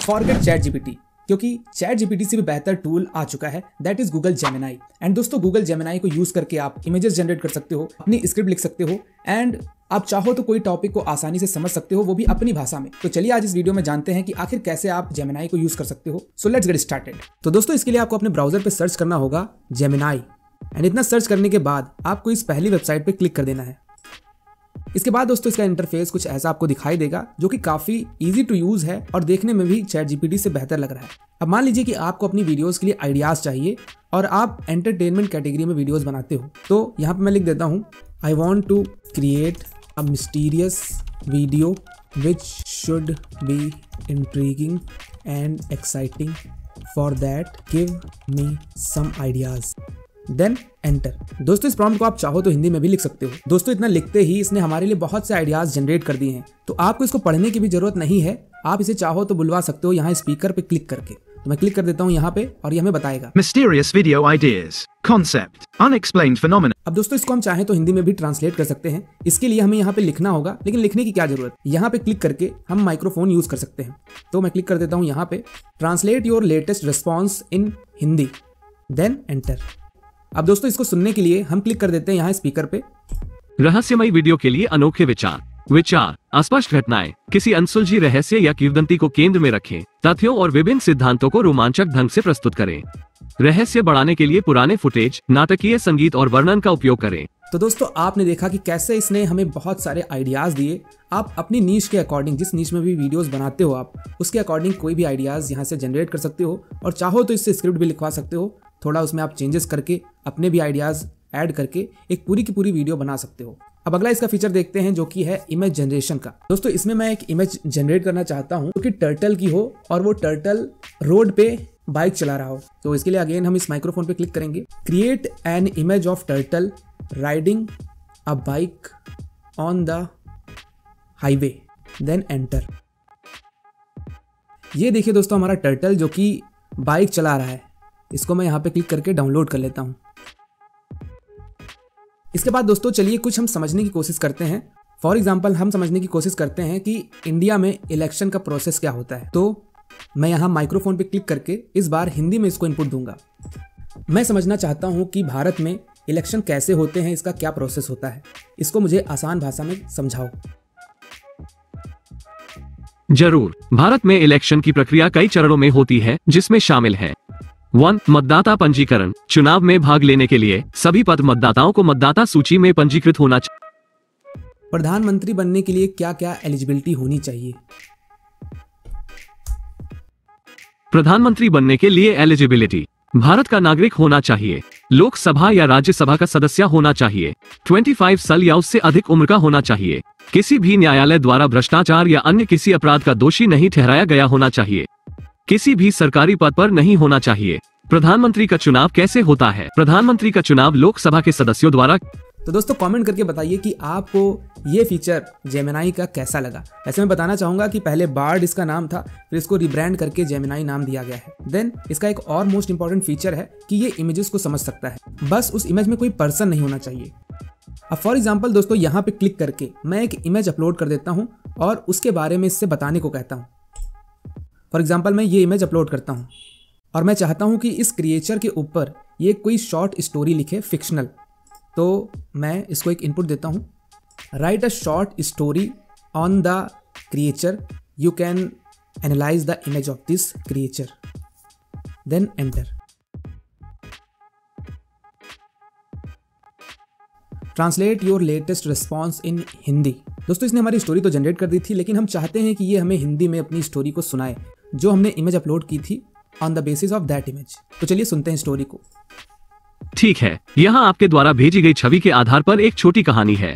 Forget chat GPT, क्योंकि chat GPT से भी बेहतर टूल आ चुका है, that is Google Gemini. And दोस्तों गूगल जेमिनाई को यूज करके आप इमेजेस जनरेट कर सकते हो, अपनी स्क्रिप्ट लिख सकते हो एंड आप चाहो तो कोई टॉपिक को आसानी से समझ सकते हो, वो भी अपनी भाषा में। तो चलिए आज इस वीडियो में जानते हैं कि आखिर कैसे आप जेमिनाई को यूज कर सकते हो। So let's get started. तो दोस्तों इसके लिए आपको अपने ब्राउजर पे सर्च करना होगा जेमिनाई एंड इतना सर्च करने के बाद आपको इस पहली वेबसाइट पे क्लिक कर देना है। इसके बाद दोस्तों इसका इंटरफेस कुछ ऐसा आपको दिखाई देगा जो कि काफी इजी टू यूज है और देखने में भी चैट जीपीटी से बेहतर लग रहा है। अब मान लीजिए कि आपको अपनी वीडियोस के लिए आइडियाज चाहिए और आप एंटरटेनमेंट कैटेगरी में वीडियोस बनाते हो, तो यहाँ पे मैं लिख देता हूँ I want to create a mysterious video which should be intriguing and exciting, for that give me some ideas, then enter. दोस्तों इस प्रॉम्प्ट को आप चाहो तो हिंदी में भी लिख सकते हो। दोस्तों इतना लिखते ही इसने हमारे लिए बहुत से आइडियाज जनरेट कर दिए हैं, तो आपको इसको पढ़ने की भी जरूरत नहीं है, आप इसे चाहो तो बुलवा सकते हो यहाँ स्पीकर पे क्लिक करके। तो मैं क्लिक कर देता हूँ यहाँ पे और ये हमें बताएगा Mysterious video ideas, concept, unexplained phenomena। अब दोस्तों इसको हम चाहें तो हिंदी में भी ट्रांसलेट कर सकते हैं। इसके लिए हमें यहाँ पे लिखना होगा, लेकिन लिखने की क्या जरूरत, यहाँ पे क्लिक करके हम माइक्रोफोन यूज कर सकते हैं। तो मैं क्लिक कर देता हूँ यहाँ पे translate your latest response in Hindi, then enter. अब दोस्तों इसको सुनने के लिए हम क्लिक कर देते हैं यहाँ स्पीकर पे। रहस्यमयी वीडियो के लिए अनोखे विचार, अस्पष्ट घटनाएं, किसी अनसुलझी रहस्य या किंवदंती को केंद्र में रखें, तथ्यों और विभिन्न सिद्धांतों को रोमांचक ढंग से प्रस्तुत करें। रहस्य बढ़ाने के लिए पुराने फुटेज, नाटकीय संगीत और वर्णन का उपयोग करें। तो दोस्तों आपने देखा कि कैसे इसने हमें बहुत सारे आइडियाज दिए। आप अपनी नीश के अकॉर्डिंग, जिस नीश में भी वीडियोस बनाते हो आप, उसके अकॉर्डिंग कोई भी आइडियाज यहाँ से जनरेट कर सकते हो और चाहो तो इससे स्क्रिप्ट भी लिखवा सकते हो। थोड़ा उसमें आप चेंजेस करके अपने भी आइडियाज ऐड करके एक पूरी की पूरी वीडियो बना सकते हो। अब अगला इसका फीचर देखते हैं जो कि है इमेज जनरेशन का। दोस्तों इसमें मैं एक इमेज जनरेट करना चाहता हूँ जो कि टर्टल की हो और वो टर्टल रोड पे बाइक चला रहा हो। तो इसके लिए अगेन हम इस माइक्रोफोन पे क्लिक करेंगे, create an image of turtle riding a bike on the highway, then enter. ये देखिए दोस्तों हमारा टर्टल जो कि बाइक चला रहा है, इसको मैं यहाँ पे क्लिक करके डाउनलोड कर लेता हूँ। इसके बाद दोस्तों चलिए कुछ हम समझने की कोशिश करते हैं। फॉर एग्जाम्पल हम समझने की कोशिश करते हैं कि इंडिया में इलेक्शन का प्रोसेस क्या होता है। तो मैं यहाँ माइक्रोफोन पे क्लिक करके इस बार हिंदी में इसको इनपुट दूंगा। मैं समझना चाहता हूँ कि भारत में इलेक्शन कैसे होते हैं, इसका क्या प्रोसेस होता है, इसको मुझे आसान भाषा में समझाओ। जरूर। भारत में इलेक्शन की प्रक्रिया कई चरणों में होती है, जिसमें शामिल है 1. मतदाता पंजीकरण। चुनाव में भाग लेने के लिए सभी पद मतदाताओं को मतदाता सूची में पंजीकृत होना चाहिए। प्रधानमंत्री बनने के लिए क्या क्या एलिजिबिलिटी होनी चाहिए? प्रधानमंत्री बनने के लिए एलिजिबिलिटी: भारत का नागरिक होना चाहिए, लोकसभा या राज्यसभा का सदस्य होना चाहिए, 25 साल या उससे अधिक उम्र का होना चाहिए, किसी भी न्यायालय द्वारा भ्रष्टाचार या अन्य किसी अपराध का दोषी नहीं ठहराया गया होना चाहिए, किसी भी सरकारी पद पर नहीं होना चाहिए। प्रधानमंत्री का चुनाव कैसे होता है? प्रधानमंत्री का चुनाव लोकसभा के सदस्यों द्वारा। तो दोस्तों कमेंट करके बताइए कि आपको ये फीचर जेमिनाई का कैसा लगा। ऐसे मैं बताना चाहूंगा कि पहले बार्ड इसका नाम था, फिर इसको रिब्रांड करके जेमिनाई नाम दिया गया है। देन इसका एक और मोस्ट इंपॉर्टेंट फीचर है कि ये इमेजेस को समझ सकता है, बस उस इमेज में कोई पर्सन नहीं होना चाहिए। अब फॉर एग्जाम्पल दोस्तों यहाँ पे क्लिक करके मैं एक इमेज अपलोड कर देता हूँ और उसके बारे में इससे बताने को कहता हूँ। फॉर एग्जाम्पल मैं ये इमेज अपलोड करता हूँ और मैं चाहता हूँ कि इस क्रिएचर के ऊपर ये कोई शॉर्ट स्टोरी लिखे, फिक्शनल। तो मैं इसको एक इनपुट देता हूँ, write a short story on the creature, you can analyse the image of this creature, then enter. Translate your latest response in Hindi. दोस्तों इसने हमारी स्टोरी तो जनरेट कर दी थी, लेकिन हम चाहते हैं कि ये हमें हिंदी में अपनी स्टोरी को सुनाए जो हमने इमेज अपलोड की थी on the basis of that image. तो चलिए सुनते हैं स्टोरी को। ठीक है, यहाँ आपके द्वारा भेजी गई छवि के आधार पर एक छोटी कहानी है।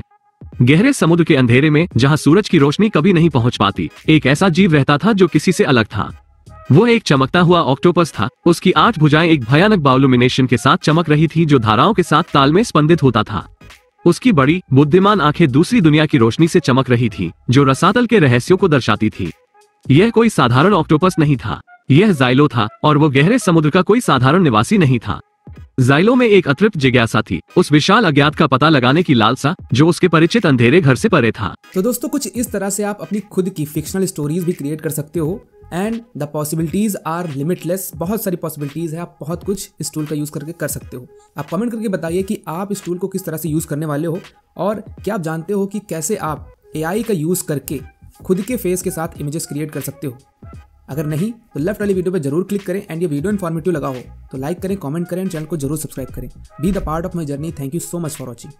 गहरे समुद्र के अंधेरे में, जहाँ सूरज की रोशनी कभी नहीं पहुँच पाती, एक ऐसा जीव रहता था जो किसी से अलग था। वो एक चमकता हुआ ऑक्टोपस था। उसकी 8 भुजाएं एक भयानक बायोल्यूमिनेशन के साथ चमक रही थी जो धाराओं के साथ ताल में स्पंदित होता था। उसकी बड़ी बुद्धिमान आंखें दूसरी दुनिया की रोशनी से चमक रही थी, जो रसातल के रहस्यों को दर्शाती थी। यह कोई साधारण ऑक्टोपस नहीं था, यह जाइलो था, और वो गहरे समुद्र का कोई साधारण निवासी नहीं था। जाइलो में एक अतृप्त जिज्ञासा थी, उस विशाल अज्ञात का पता लगाने की लालसा जो उसके परिचित अंधेरे घर से परे था। तो दोस्तों कुछ इस तरह से आप अपनी खुद की फिक्शनल स्टोरीज भी क्रिएट कर सकते हो and the possibilities are limitless. बहुत सारी पॉसिबिलिटीज़ है, आप बहुत कुछ इस टूल का यूज़ करके कर सकते हो। आप कमेंट करके बताइए कि आप इस टूल को किस तरह से यूज़ करने वाले हो, और क्या आप जानते हो कि कैसे आप AI का यूज़ करके खुद के फेस के साथ इमेजेस क्रिएट कर सकते हो। अगर नहीं तो लेफ्ट वाली वीडियो पर जरूर क्लिक करें, एंड ये वीडियो इन्फॉर्मेटिव लगा हो तो लाइक करें, कमेंट करें, चैनल को जरूर सब्सक्राइब करें। Be the part of my journey. Thank you so much for watching.